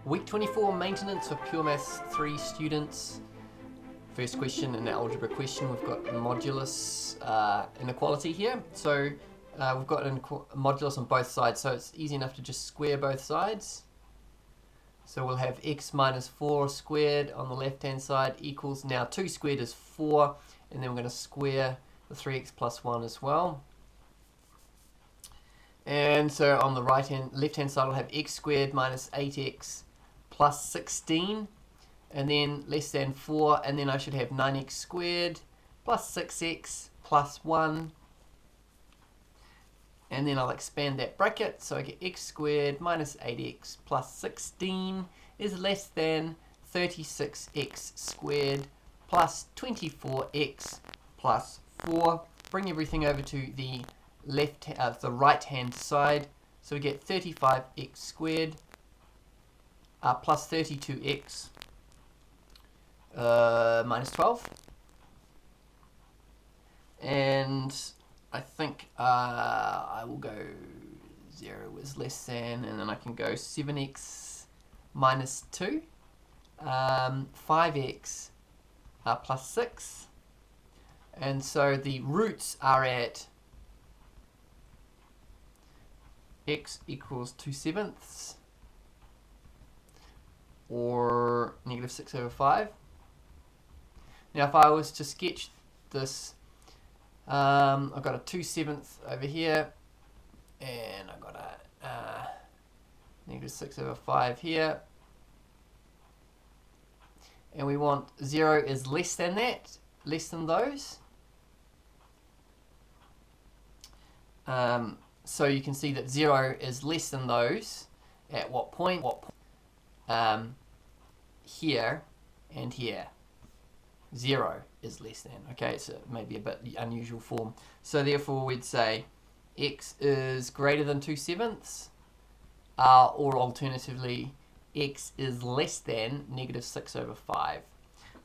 Week 24 maintenance for Pure Maths 3 students. First question, an algebra question. We've got modulus inequality here. So we've got a modulus on both sides, so it's easy enough to just square both sides. So we'll have x minus 4 squared on the left hand side equals, now 2 squared is 4, and then we're going to square the 3x plus 1 as well. And so on the left hand side we'll have x squared minus 8x plus 16, and then less than 4, and then I should have 9x squared plus 6x plus 1, and then I'll expand that bracket, so I get x squared minus 8x plus 16 is less than 36x squared plus 24x plus 4. Bring everything over to the the right hand side, so we get 35x squared plus 32x minus 12, and I think I will go 0 is less than, and then I can go 7x minus 2, 5x plus 6, and so the roots are at x equals 2/7 or negative 6 over 5. Now if I was to sketch this, I've got a 2/7 over here, and I've got a negative 6 over 5 here, and we want 0 is less than that, less than those. So you can see that 0 is less than those at what point? Here and here. 0 is less than. Okay, so maybe a bit unusual form. So therefore we'd say x is greater than 2/7, or alternatively x is less than negative 6 over 5.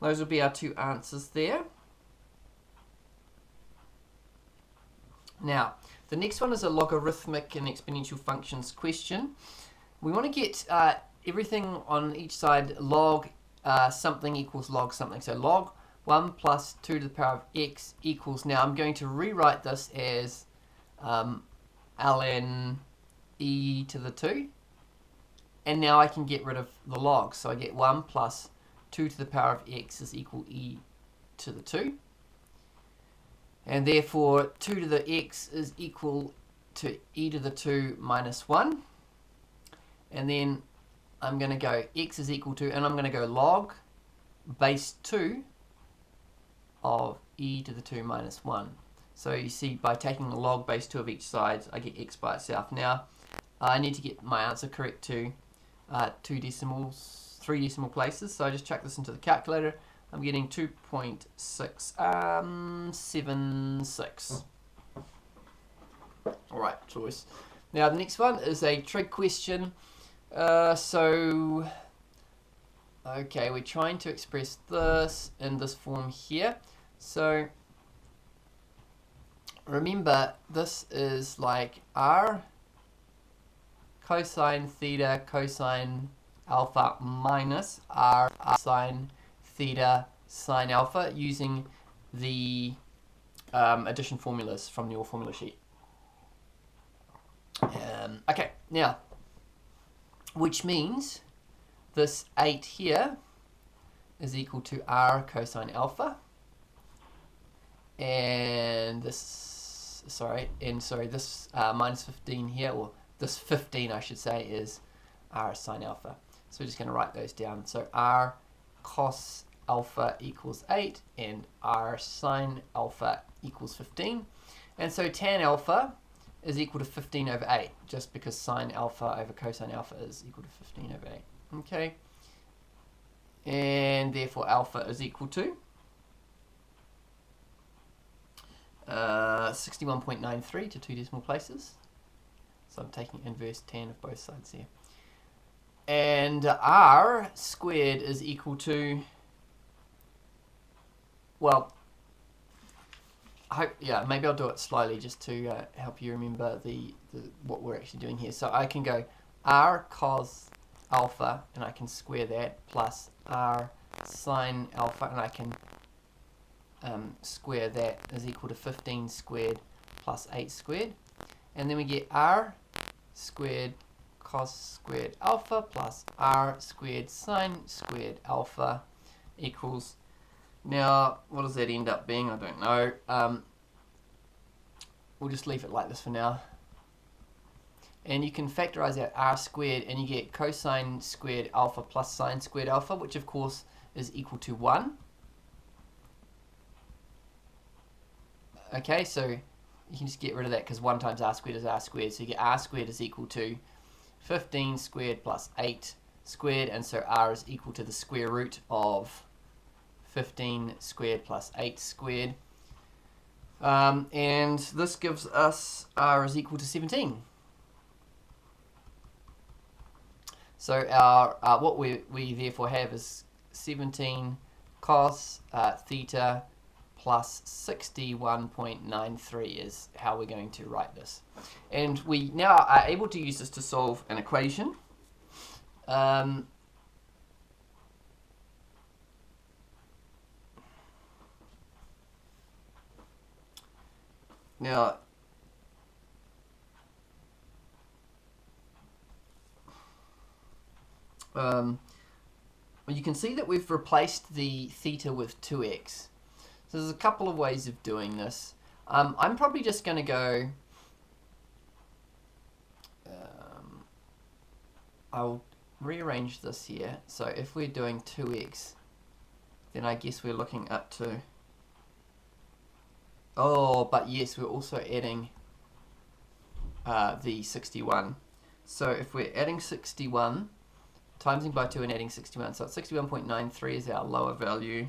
Those will be our two answers there. Now, the next one is a logarithmic and exponential functions question. We want to get everything on each side log something equals log something. So log 1 plus 2 to the power of x equals, now I'm going to rewrite this as ln e to the 2. And now I can get rid of the log. So I get 1 plus 2 to the power of x is equal e to the 2. And therefore 2 to the x is equal to e to the 2 minus 1. And then I'm going to go x is equal to, and I'm going to go log base 2 of e to the 2 minus 1. So you see, by taking the log base 2 of each side, I get x by itself. Now I need to get my answer correct to 3 decimal places, so I just chuck this into the calculator. I'm getting 2.676. Alright, choice. Now the next one is a trig question. Okay, we're trying to express this in this form here. So remember, this is like r cosine theta cosine alpha minus r sine theta sine alpha, using the addition formulas from your formula sheet. Okay, now, which means this 8 here is equal to r cosine alpha, and this, this minus 15 here, or this 15 I should say, is r sine alpha. So we're just going to write those down. So r cos alpha equals 8 and r sine alpha equals 15. And so tan alpha is equal to 15 over 8, just because sine alpha over cosine alpha is equal to 15 over 8. Okay. And therefore alpha is equal to 61.93 to 2 decimal places. So I'm taking inverse tan of both sides here. And r squared is equal to, well, maybe I'll do it slowly just to help you remember what we're actually doing here. So I can go r cos alpha, and I can square that, plus r sine alpha, and I can square that, is equal to 15 squared plus 8 squared. And then we get r squared cos squared alpha plus r squared sine squared alpha equals, now what does that end up being? I don't know. We'll just leave it like this for now. And you can factorize out r squared, and you get cosine squared alpha plus sine squared alpha, which of course is equal to 1. Okay, so you can just get rid of that because 1 times r squared is r squared. So you get r squared is equal to 15 squared plus 8 squared, and so r is equal to the square root of 15 squared plus 8 squared. And this gives us r is equal to 17. So our what we therefore have is 17 cos theta plus 61.93 is how we're going to write this. And we now are able to use this to solve an equation. Now, you can see that we've replaced the theta with 2x. So there's a couple of ways of doing this. I'm probably just going to go, I'll rearrange this here. So if we're doing 2x, then I guess we're looking up to, oh, but yes, we're also adding the 61. So if we're adding 61, timesing by 2 and adding 61, so 61.93 is our lower value,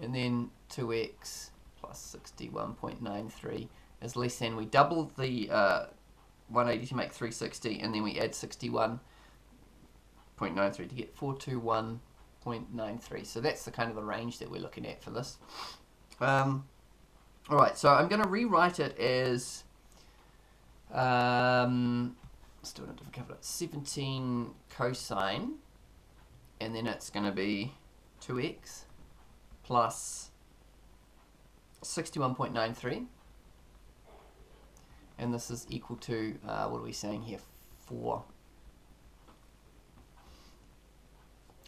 and then 2x plus 61.93 is less than, we double the 180 to make 360, and then we add 61.93 to get 421.93. So that's the kind of the range that we're looking at for this. Alright, so I'm going to rewrite it as, let's do it in a different cover, 17 cosine, and then it's going to be 2x plus 61.93, and this is equal to, what are we saying here, 4.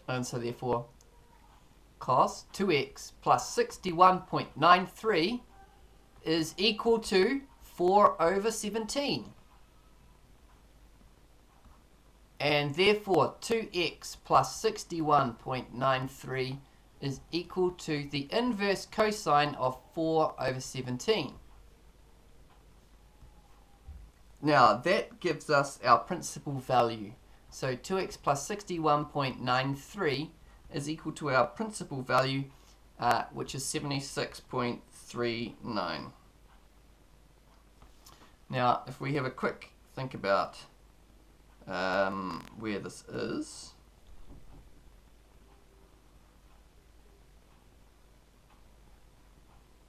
And so therefore cos 2x plus 61.93 is equal to 4 over 17. And therefore 2x plus 61.93 is equal to the inverse cosine of 4 over 17. Now that gives us our principal value. So 2x plus 61.93 is equal to our principal value, which is 76.39. Now if we have a quick think about where this is,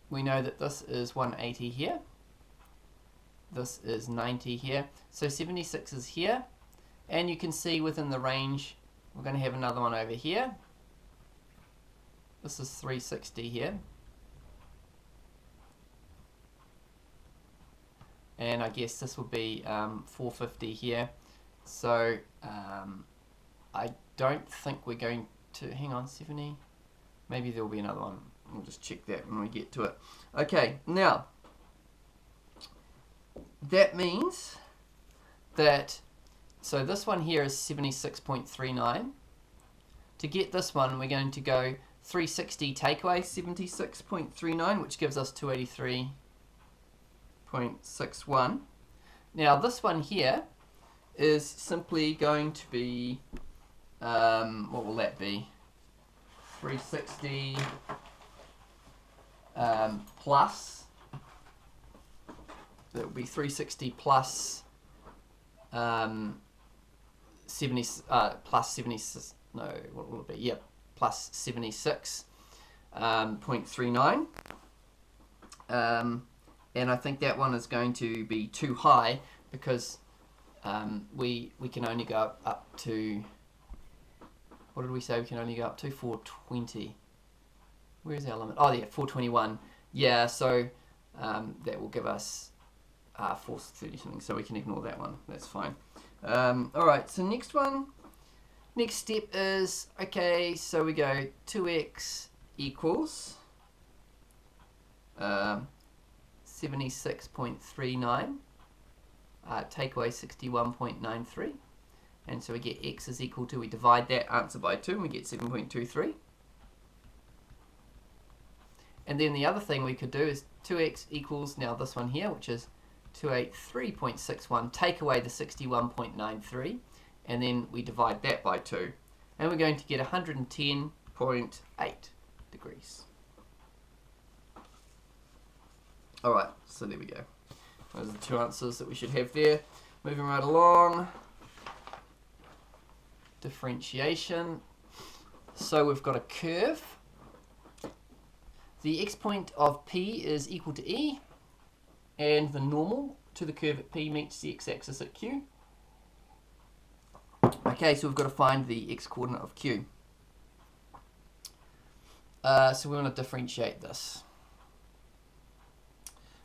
we know that this is 180 here, this is 90 here, so 76 is here, and you can see within the range we're going to have another one over here. This is 360 here, and I guess this will be 450 here. So I don't think we're going to, hang on, 70, maybe there will be another one. We'll just check that when we get to it. Okay, now that means that, so this one here is 76.39. To get this one, we're going to go 360 take away 76.39, which gives us 283.61. Now this one here is simply going to be, what will that be? 360 plus, that will be 360 plus 70, plus 76, no, what will it be? Yep, plus 76.39. And I think that one is going to be too high because we can only go up to, what did we say we can only go up to? 420. Where's our limit? Oh yeah, 421. Yeah, so that will give us 430 something, so we can ignore that one. That's fine. Alright, so next step is, okay, so we go 2x equals 76.39, take away 61.93, and so we get x is equal to, we divide that answer by 2 and we get 7.23. And then the other thing we could do is 2x equals, now this one here, which is 283.61, take away the 61.93, and then we divide that by 2. And we're going to get 110.8 degrees. Alright, so there we go. Those are the two answers that we should have there. Moving right along. Differentiation. So we've got a curve. The x point of P is equal to E, and the normal to the curve at P meets the x-axis at Q. Okay, so we've got to find the x-coordinate of Q. So we want to differentiate this.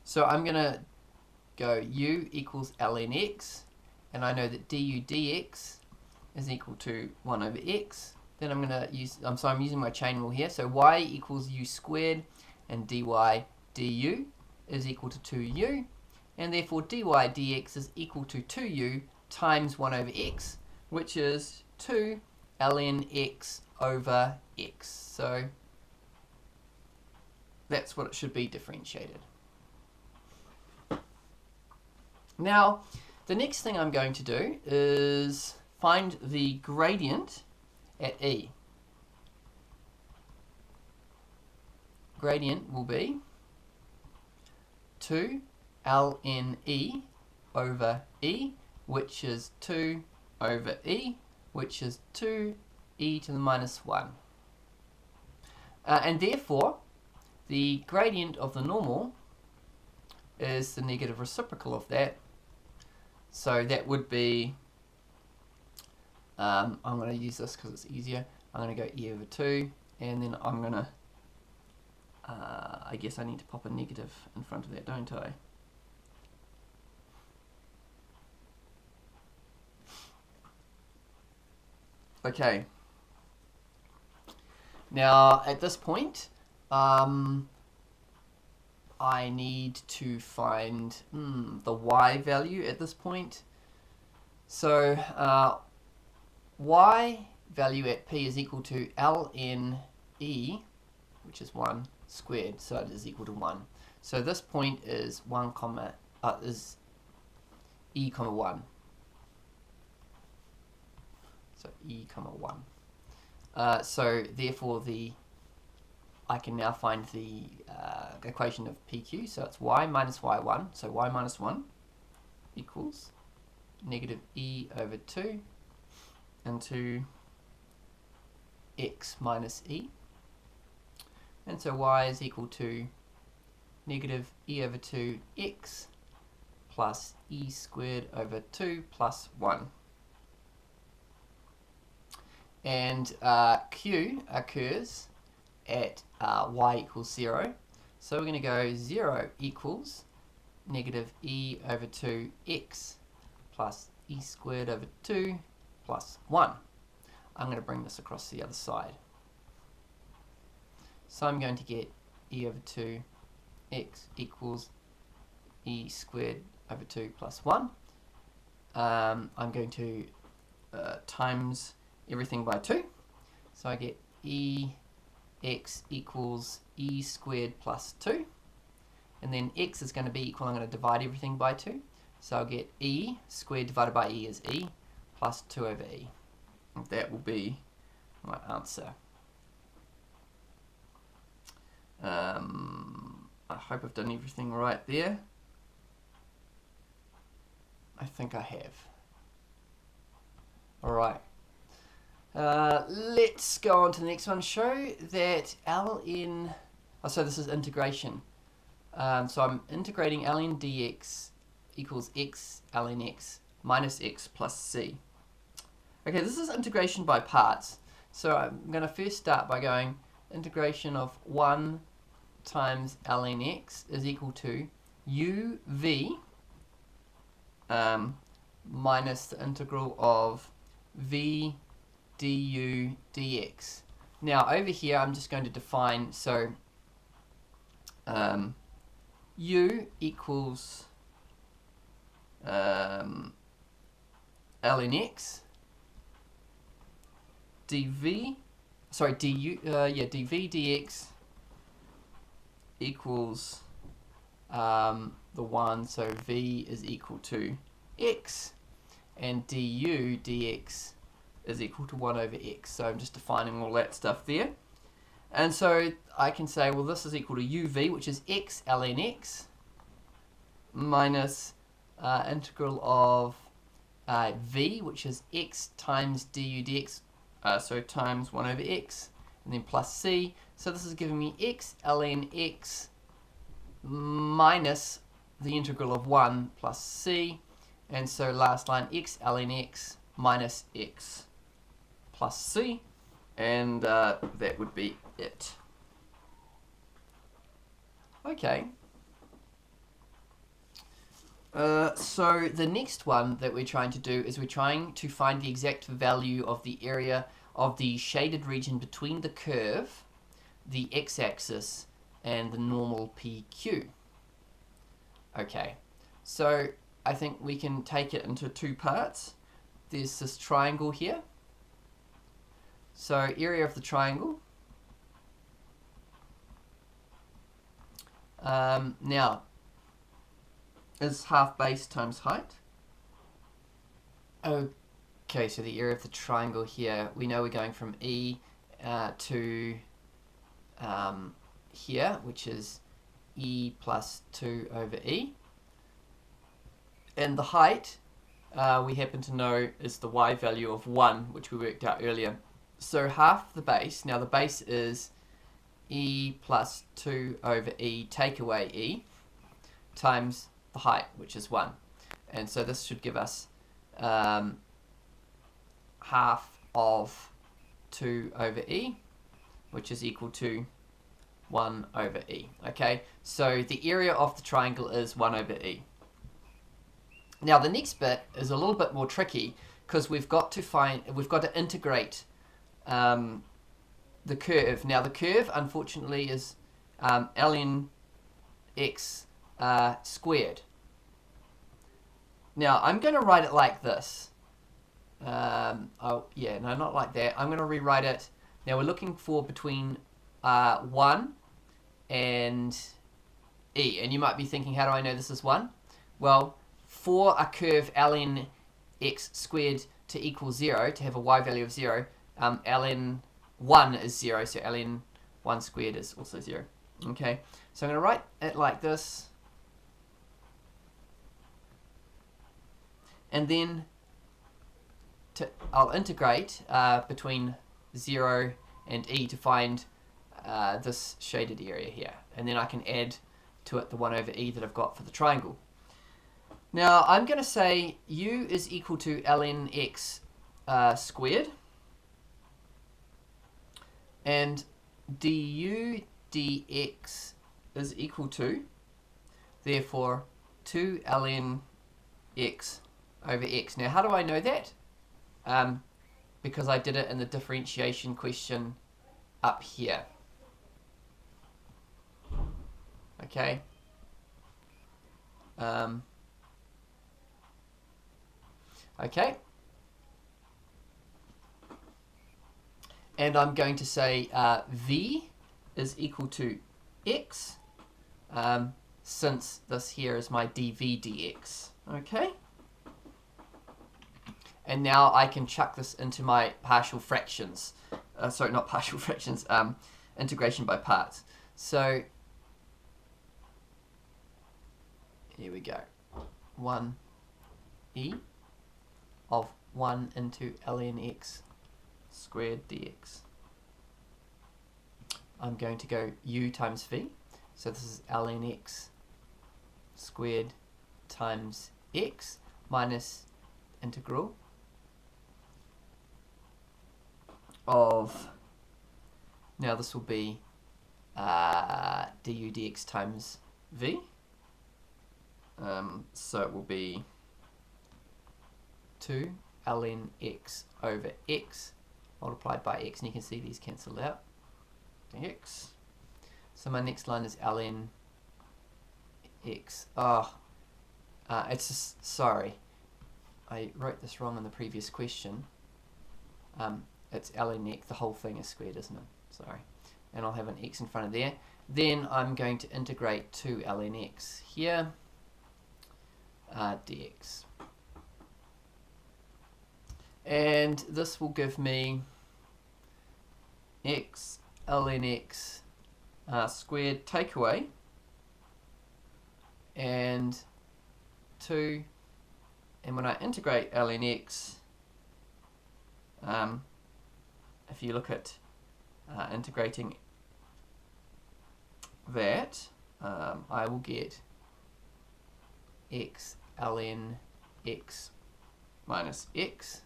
So I'm going to go u equals ln x, and I know that du dx is equal to 1 over x. Then I'm going to use, I'm using my chain rule here, so y equals u squared, and dy du is equal to 2u, and therefore dy dx is equal to 2u times 1 over x, which is 2 ln x over x. So that's what it should be differentiated. Now, the next thing I'm going to do is find the gradient at E. Gradient will be 2 ln E over E, which is 2 over E, which is 2 e to the minus 1. And therefore, the gradient of the normal is the negative reciprocal of that. So that would be, I'm going to use this because it's easier. I'm going to go e over 2, and then I'm going to, I guess I need to pop a negative in front of that, don't I? Okay. Now, at this point, I need to find the y value at this point. So, y value at P is equal to ln E, which is 1 squared, so it is equal to 1. So this point is is E comma 1. So E comma 1. So therefore I can now find the equation of PQ. So it's y minus y1. So y minus 1 equals negative E over 2 into x minus E. And so y is equal to negative E over 2x plus E squared over 2 plus 1. And Q occurs at y equals 0. So we're going to go 0 equals negative E over 2x plus E squared over 2 plus 1. I'm going to bring this across to the other side. So I'm going to get E over 2x equals E squared over 2 plus 1. I'm going to times everything by 2. So I get x equals E squared plus 2. And then x is going to be equal, I'm going to divide everything by 2. So I'll get E squared divided by E is E plus 2 over E. And that will be my answer. I hope I've done everything right there. I think I have. Alright. Let's go on to the next one. Show that ln... Oh, so this is integration. So I'm integrating ln dx equals x ln x minus x plus c. Okay, this is integration by parts. So I'm going to first start by going integration of 1 times ln x is equal to uv minus the integral of v du dx. Now over here I'm just going to define, so u equals ln x dv, sorry, dv dx equals the 1, so v is equal to x, and du dx is equal to 1 over x. So I'm just defining all that stuff there. And so I can say, well, this is equal to uv, which is x ln x, minus integral of v, which is x times du dx, so times 1 over x, and then plus c. So this is giving me x ln x minus the integral of 1 plus c. And so last line, x ln x minus x plus c. And that would be it. Okay. So the next one that we're trying to do is we're trying to find the exact value of the area of the shaded region between the curve, the x-axis, and the normal PQ. Okay, so I think we can take it into two parts. There's this triangle here. So area of the triangle. Now, is half base times height. Okay, so the area of the triangle here, we know we're going from E to here, which is E plus 2 over E. And the height, we happen to know, is the y value of 1, which we worked out earlier. So half the base, now the base is E plus 2 over E, take away E, times the height, which is 1. And so this should give us half of 2 over E, which is equal to 1 over E. Okay, so the area of the triangle is 1 over E. Now the next bit is a little bit more tricky because we've got to integrate the curve. Now the curve, unfortunately, is ln x squared. Now I'm going to write it like this. Not like that. I'm going to rewrite it. Now we're looking for between 1 and E. And you might be thinking, how do I know this is 1? Well, for a curve ln x squared to equal 0, to have a y value of 0, ln 1 is 0, so ln 1 squared is also 0. Okay, so I'm going to write it like this. And then I'll integrate between 0 and E to find this shaded area here. And then I can add to it the 1 over E that I've got for the triangle. Now I'm going to say u is equal to ln x squared, and du dx is equal to, therefore, 2 ln x over x. Now how do I know that? Because I did it in the differentiation question up here. Okay. Okay. And I'm going to say v is equal to x, since this here is my dv dx. Okay. And now I can chuck this into my partial fractions. Sorry, not partial fractions, integration by parts. So, here we go. 1e of 1 into ln x squared dx. I'm going to go u times v. So this is ln x squared times x minus integral of, now this will be du dx times v. So it will be 2 ln x over x multiplied by x, and you can see these cancel out, dx. So my next line is ln x. It's just, sorry, I wrote this wrong in the previous question. It's ln x, the whole thing is squared, isn't it? Sorry. And I'll have an x in front of there. Then I'm going to integrate 2 ln x here, dx. And this will give me x ln x squared takeaway, and 2, and when I integrate ln x, if you look at integrating that, I will get x ln x minus x.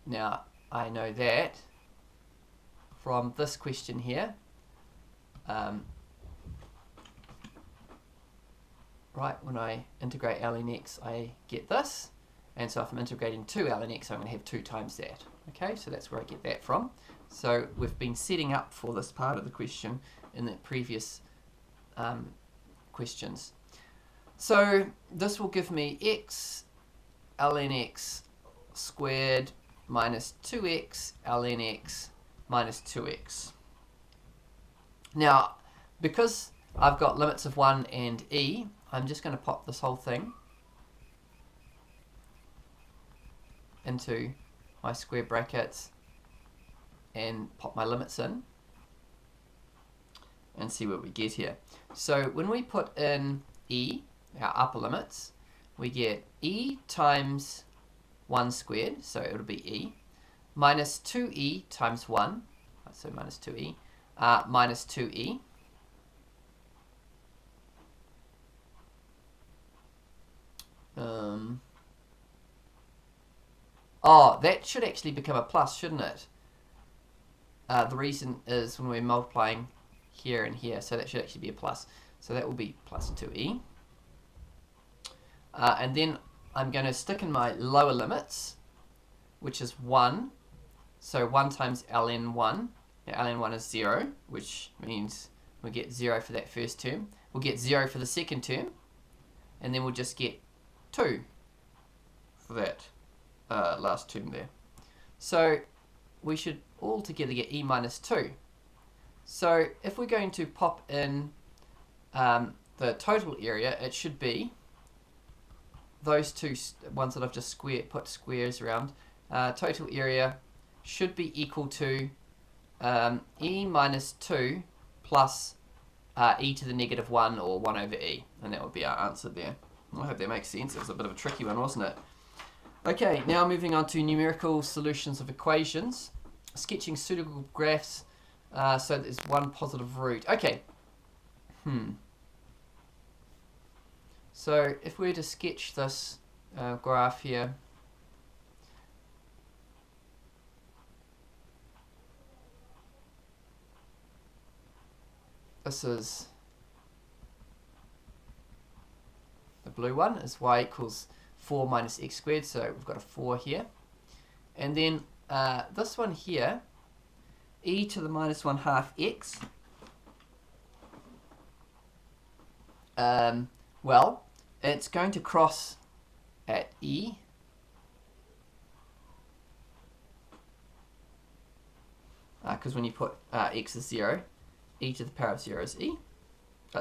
Now I know that from this question here, right, when I integrate ln x I get this, and so if I'm integrating 2 ln x I'm going to have 2 times that. Okay, so that's where I get that from. So we've been setting up for this part of the question in the previous questions. So this will give me x ln x squared minus 2x ln x minus 2x. Now, because I've got limits of 1 and e, I'm just going to pop this whole thing into my square brackets and pop my limits in and see what we get here. So when we put in e, our upper limits, we get e times 1 squared, so it'll be e, minus 2e times 1, so minus 2e, minus 2e, that should actually become a plus, shouldn't it? The reason is when we're multiplying here and here, so that should actually be a plus. So that will be plus 2e. And then I'm going to stick in my lower limits, which is 1. So 1 times ln 1. Now ln 1 is 0, which means we get 0 for that first term. We'll get 0 for the second term, and then we'll just get 2 for that last term there. So we should all together get e minus 2. So if we're going to pop in the total area, it should be those two ones that I've just put squares around. Total area should be equal to e minus 2 plus e to the negative 1, or 1 over e, and that would be our answer there. I hope that makes sense. It was a bit of a tricky one, wasn't it? Okay, now moving on to numerical solutions of equations. Sketching suitable graphs so there's one positive root. Okay. So if we were to sketch this graph here, this is the blue one, is y equals 4 minus x squared, so we've got a 4 here. And then this one here, e to the minus 1/2 x, well, it's going to cross at e, because when you put x is 0, e to the power of 0 is e.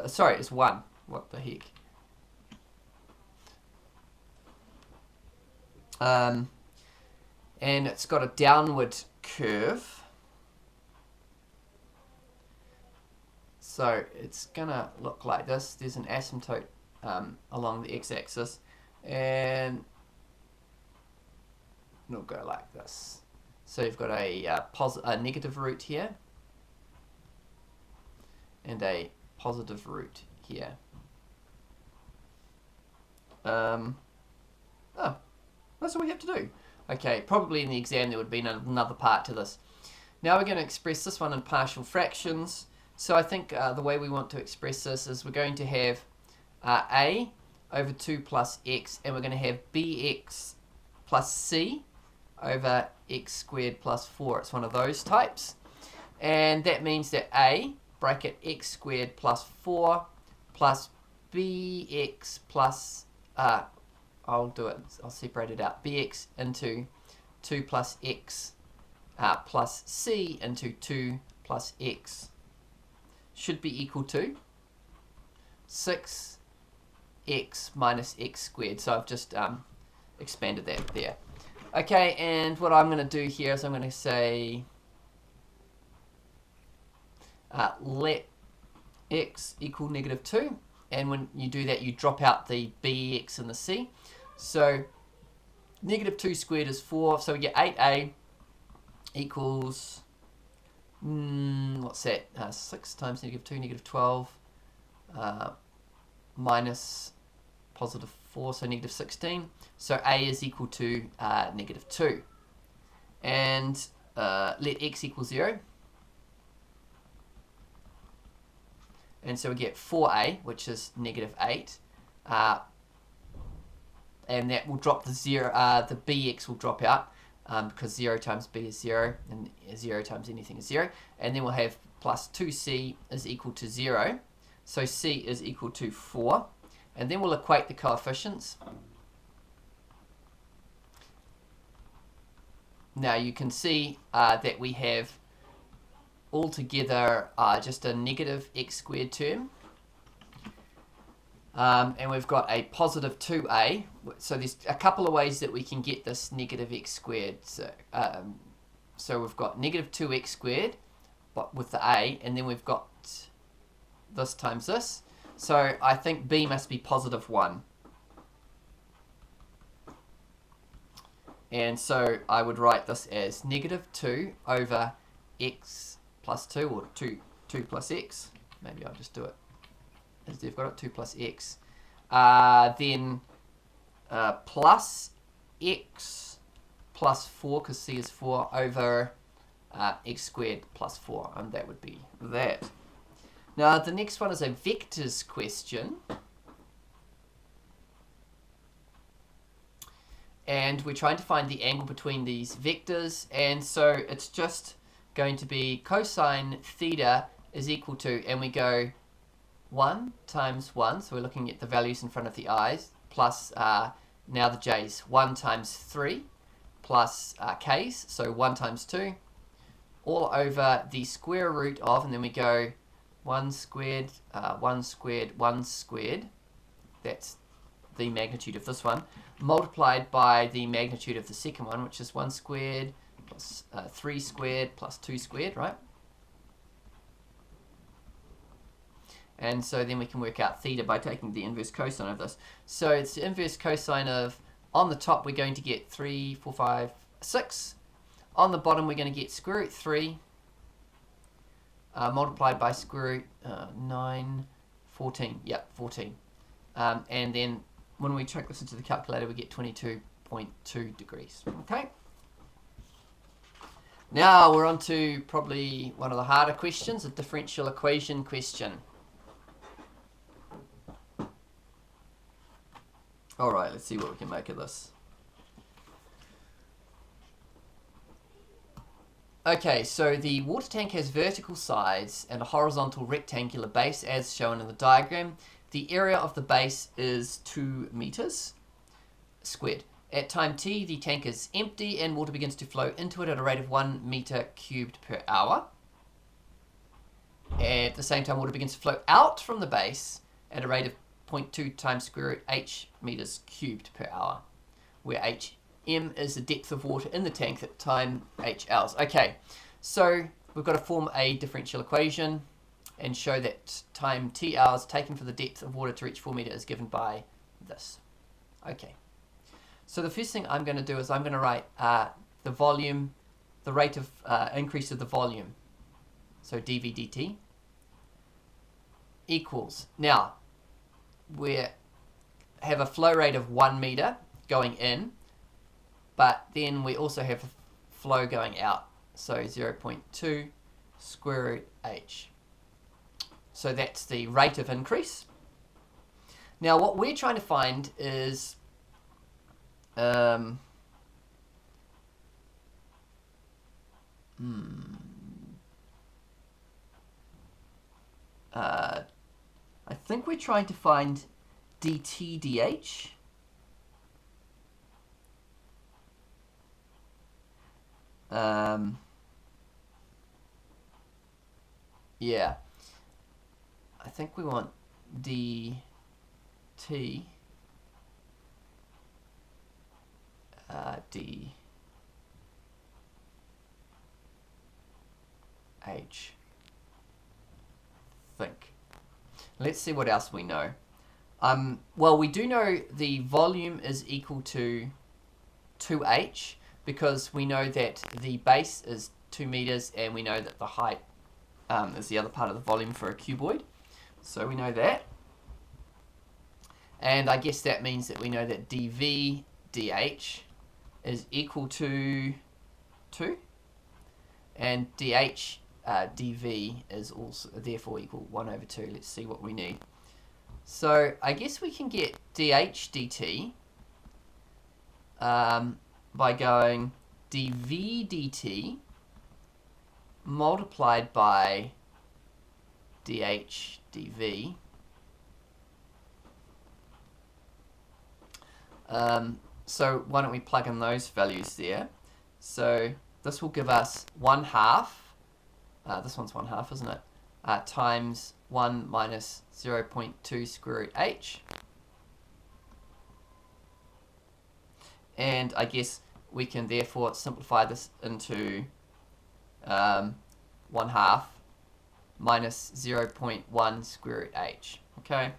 Sorry, it's 1. What the heck? And it's got a downward curve. So it's going to look like this. There's an asymptote along the x-axis, and it'll go like this. So you've got a negative root here and a positive root here. That's all we have to do. Okay, probably in the exam there would be another part to this. Now we're going to express this one in partial fractions. So I think the way we want to express this is we're going to have a over 2 plus x, and we're going to have bx plus c over x squared plus 4. It's one of those types. And that means that a, bracket x squared plus 4, plus bx plus, I'll separate it out, bx into 2 plus x plus c into 2 plus x should be equal to 6x minus x squared. So I've just expanded that there. Okay, and what I'm going to do here is I'm going to say let x equal -2, and when you do that you drop out the bx and the c. So -2 squared is 4, so we get 8a equals, what's that, 6 times -2, -12, minus +4, so -16. So a is equal to -2. And let x equal 0. And so we get 4a, which is -8. And that will drop the 0, the bx will drop out because 0 times b is 0, and 0 times anything is 0. And then we'll have plus 2c is equal to 0. So c is equal to 4. And then we'll equate the coefficients. Now you can see that we have altogether just a negative x squared term. And we've got a positive 2a. So there's a couple of ways that we can get this negative x squared. So we've got negative 2x squared but with the a, and then we've got this times this. So I think b must be positive 1. And so I would write this as -2 over x plus 2, or 2 plus x. Maybe I'll just do it as they've got it, 2 plus x. Then plus x plus 4, because c is 4, over x squared plus 4. And that would be that. Now the next one is a vectors question. And we're trying to find the angle between these vectors. And so it's just going to be cosine theta is equal to, and we go 1 times 1, so we're looking at the values in front of the i's, plus now the j's, 1 times 3 plus k's, so 1 times 2, all over the square root of, and then we go 1 squared, 1 squared, 1 squared, that's the magnitude of this one, multiplied by the magnitude of the second one, which is 1 squared plus 3 squared plus 2 squared, right? And so then we can work out theta by taking the inverse cosine of this. So it's the inverse cosine of, on the top we're going to get 3, 4, 5, 6. On the bottom we're going to get square root 3 multiplied by square root 9, 14. Yep, 14. And then when we chuck this into the calculator we get 22.2 degrees. Okay. Now we're on to probably one of the harder questions, a differential equation question. Alright, let's see what we can make of this. Okay, so the water tank has vertical sides and a horizontal rectangular base as shown in the diagram. The area of the base is 2 meters squared. At time t, the tank is empty and water begins to flow into it at a rate of 1 meter cubed per hour. At the same time, water begins to flow out from the base at a rate of 0.2 times square root h meters cubed per hour, where hm is the depth of water in the tank at time h hours. Okay, so we've got to form a differential equation and show that time t hours taken for the depth of water to reach 4 meters is given by this. Okay, so the first thing I'm going to do is I'm going to write the volume, the rate of increase of the volume, so dv dt equals, now we have a flow rate of 1 meter going in, but then we also have a flow going out. So 0.2 square root h. So that's the rate of increase. Now what we're trying to find is I think we're trying to find dt dh. Yeah, I think we want dt dh. Think. Let's see what else we know. Well, we do know the volume is equal to 2h, because we know that the base is 2 meters and we know that the height is the other part of the volume for a cuboid. So we know that. And I guess that means that we know that dv dh is equal to 2. And dh dv is also therefore equal 1 over 2. Let's see what we need. So I guess we can get dh dt by going dv dt multiplied by dh dv. So why don't we plug in those values there? So this will give us 1/2. This one's 1/2, isn't it? Times 1 minus 0.2 square root h. And I guess we can therefore simplify this into 1/2 minus 0.1 square root h. Okay.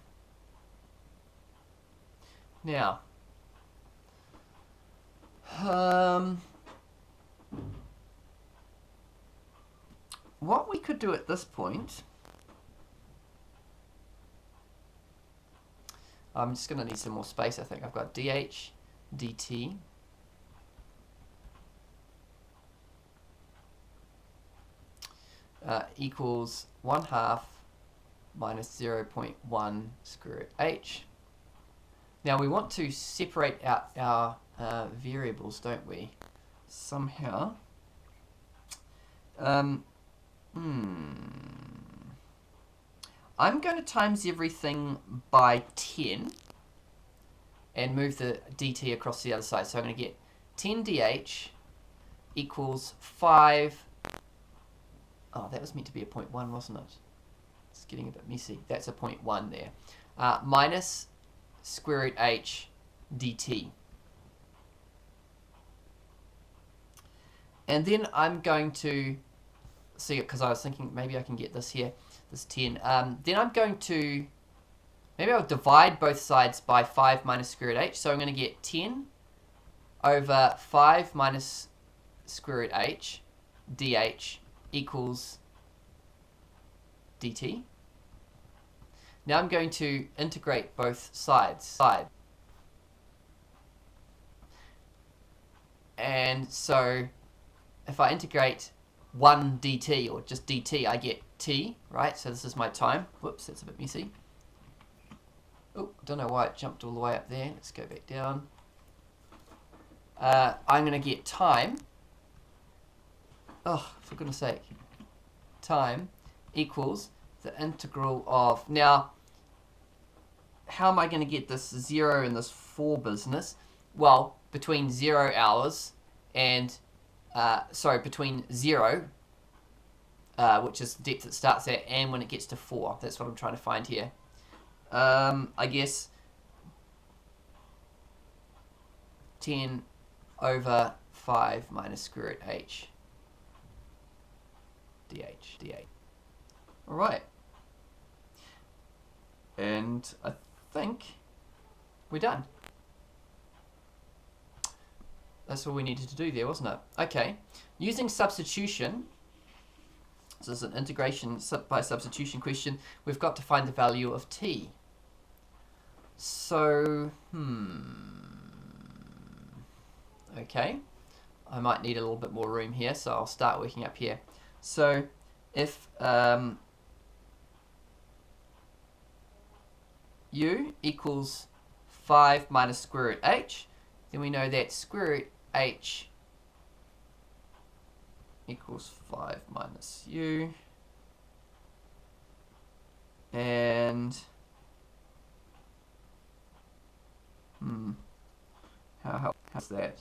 Now, what we could do at this point, I'm just going to need some more space, I think. I've got dh dt equals 1/2 minus 0.1 square root h. Now we want to separate out our variables, don't we? Somehow. I'm going to times everything by 10 and move the dt across the other side. So I'm going to get 10 dh equals 5. Oh, that was meant to be a 0.1, wasn't it? It's getting a bit messy. That's a 0.1 there. Minus square root h dt. And then I'm going to see it, because I was thinking maybe I can get this here, this 10. Then I'm going to, maybe I'll divide both sides by 5 minus square root h. So I'm going to get 10 over 5 minus square root h dh equals dt. Now I'm going to integrate both sides. And so if I integrate 1 dt, or just dt, I get t, right? So this is my time. Whoops, that's a bit messy. Oh, don't know why it jumped all the way up there. Let's go back down. I'm going to get time. Oh, for goodness sake. Time equals the integral of... Now, how am I going to get this 0 and this 4 business? Well, between 0 hours and... between 0, which is the depth it starts at, and when it gets to 4. That's what I'm trying to find here. I guess 10 over 5 minus square root h dh. Alright. And I think we're done. That's all we needed to do there, wasn't it? Okay. Using substitution, this is an integration by substitution question, we've got to find the value of t. So, okay. Okay, I might need a little bit more room here, so I'll start working up here. So if u equals 5 minus square root h, then we know that square root h equals 5 minus u, and how's that?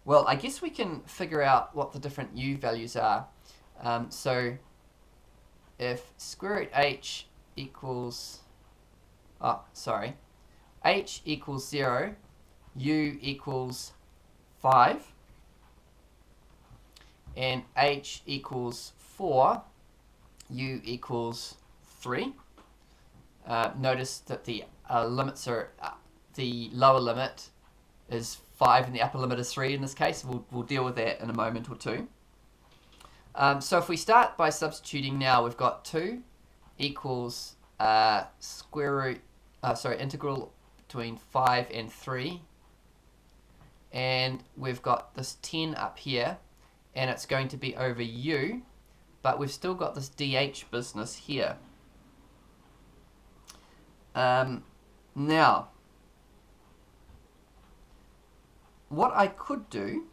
Well, I guess we can figure out what the different u values are. So if square root h equals, h equals 0, u equals 5, and h equals 4, u equals 3. Notice that the limits are, the lower limit is 5 and the upper limit is 3 in this case. We'll deal with that in a moment or two. So if we start by substituting now, we've got 2 equals integral between 5 and 3. And we've got this 10 up here, and it's going to be over u, but we've still got this dh business here. Now, what I could do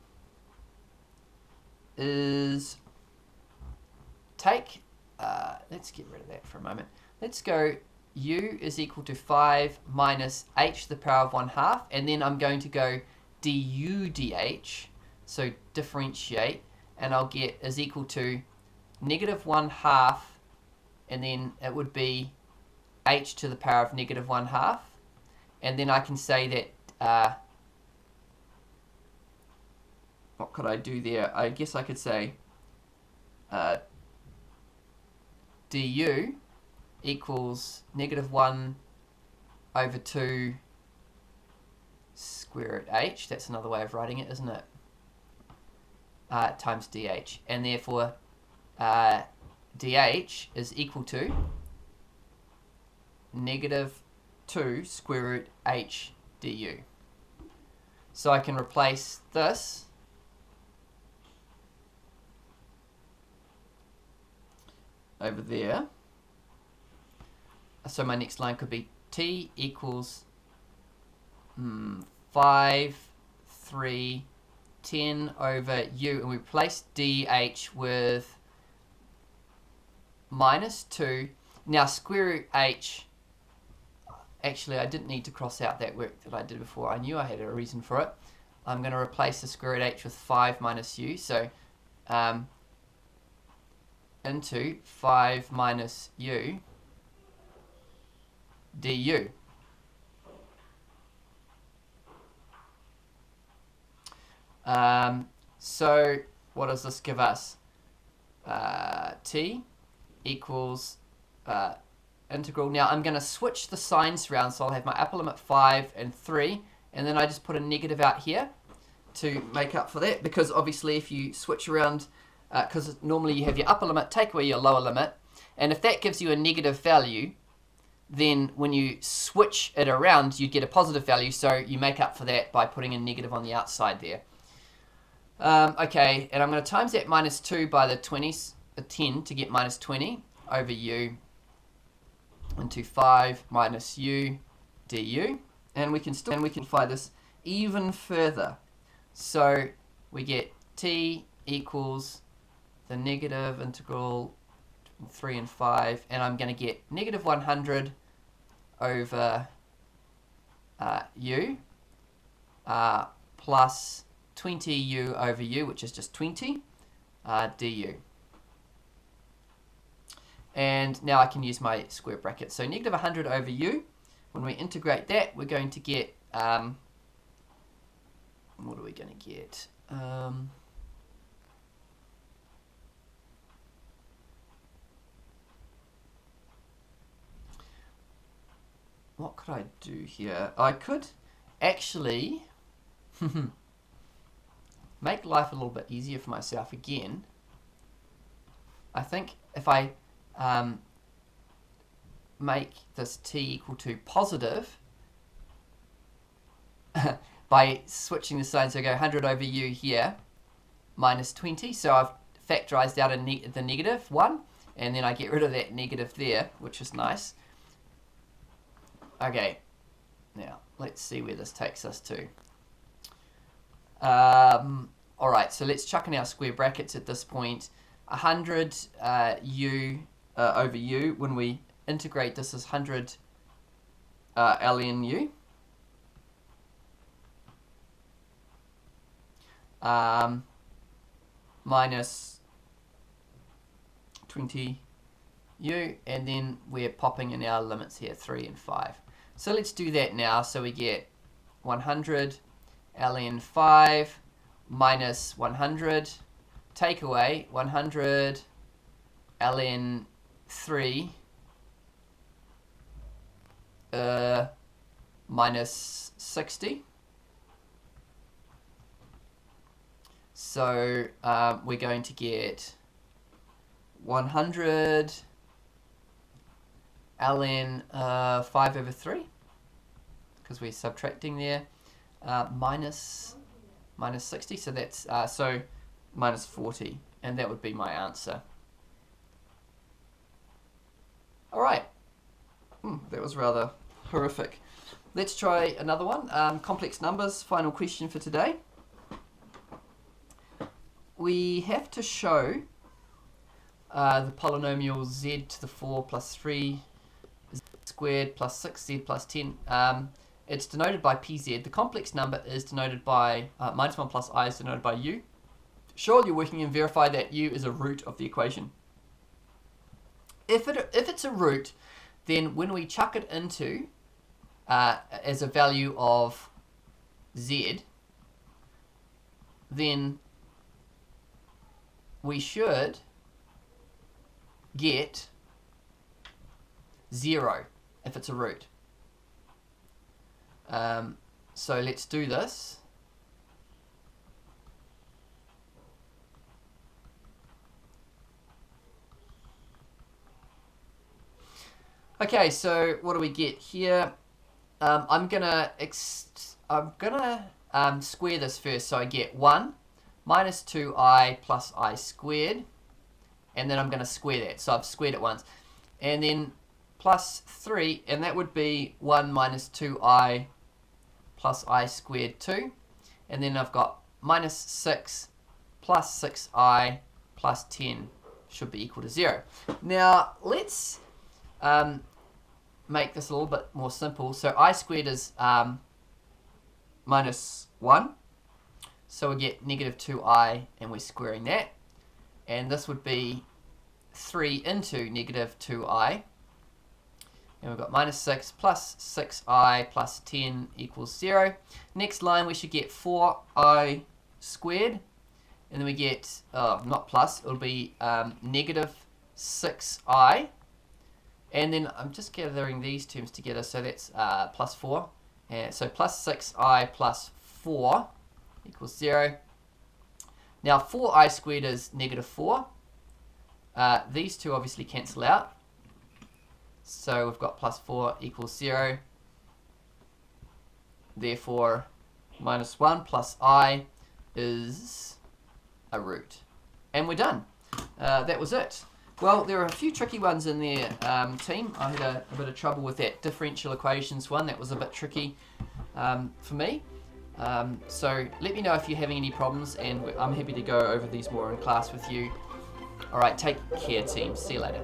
is take, let's get rid of that for a moment. Let's go u is equal to 5 minus h to the power of 1/2, and then I'm going to go du dh, so differentiate, and I'll get is equal to negative 1/2, and then it would be h to the power of negative 1/2, and then I can say that, what could I do there? I guess I could say du equals negative 1 over 2 square root h. That's another way of writing it, isn't it? Times dh. And therefore, dh is equal to negative 2 square root h du. So I can replace this over there. So my next line could be t equals 5, 3, 10 over u, and we replace dh with minus 2. Now square root h, actually I didn't need to cross out that work that I did before. I knew I had a reason for it. I'm going to replace the square root h with 5 minus u, so into 5 minus u du. So what does this give us? T equals integral. Now I'm going to switch the signs around, so I'll have my upper limit 5 and 3, and then I just put a negative out here to make up for that, because obviously if you switch around, because normally you have your upper limit, take away your lower limit, and if that gives you a negative value, then when you switch it around, you get a positive value, so you make up for that by putting a negative on the outside there. Okay, and I'm going to times that minus 2 by the 10 to get minus 20 over u into 5 minus u du, and we can simplify this even further. So we get t equals the negative integral 3 and 5, and I'm going to get negative 100 over u plus 20u over u, which is just 20 du. And now I can use my square bracket. So negative 100 over u, when we integrate that, we're going to get, what are we going to get? What could I do here? I could actually make life a little bit easier for myself again. I think if I make this t equal to positive by switching the sign. So I go 100 over u here, minus 20. So I've factorized out the negative 1, and then I get rid of that negative there, which is nice. Okay, now let's see where this takes us to. Alright, so let's chuck in our square brackets at this point. 100 u over u, when we integrate this is 100 ln u. Minus 20 u, and then we're popping in our limits here, 3 and 5. So let's do that now. So we get 100 ln 5 minus 100, take away 100 ln 3 minus 60. So we're going to get 100 ln 5 over 3, because we're subtracting there, minus 60, so that's so minus 40, and that would be my answer. Alright, that was rather horrific. Let's try another one. Complex numbers, final question for today. We have to show the polynomial z to the 4 plus 3 z squared plus 6z plus 10. It's denoted by pz. The complex number is denoted by minus 1 plus I is denoted by u. Show you're working and verify that u is a root of the equation. If it's a root, then when we chuck it into as a value of z, then we should get 0 if it's a root. So let's do this. Okay, so what do we get here? I'm gonna square this first, so I get 1 minus 2i plus I squared, and then I'm going to square that, so I've squared it once, and then plus 3, and that would be 1 minus 2i plus I squared 2, and then I've got minus 6 plus 6i plus 10 should be equal to 0. Now let's make this a little bit more simple. So I squared is minus 1. So we get negative 2i, and we're squaring that. And this would be 3 into negative 2i. And we've got minus 6 plus 6i plus 10 equals 0. Next line, we should get 4i squared. And then we get, not plus, it'll be negative 6i. And then I'm just gathering these terms together, so that's plus 4. So plus 6i plus 4 equals 0. Now 4i squared is negative 4. These two obviously cancel out. So we've got plus 4 equals 0. Therefore, minus 1 plus I is a root. And we're done. That was it. Well, there are a few tricky ones in there, team. I had a bit of trouble with that differential equations one. That was a bit tricky for me. So let me know if you're having any problems, and I'm happy to go over these more in class with you. Alright, take care, team. See you later.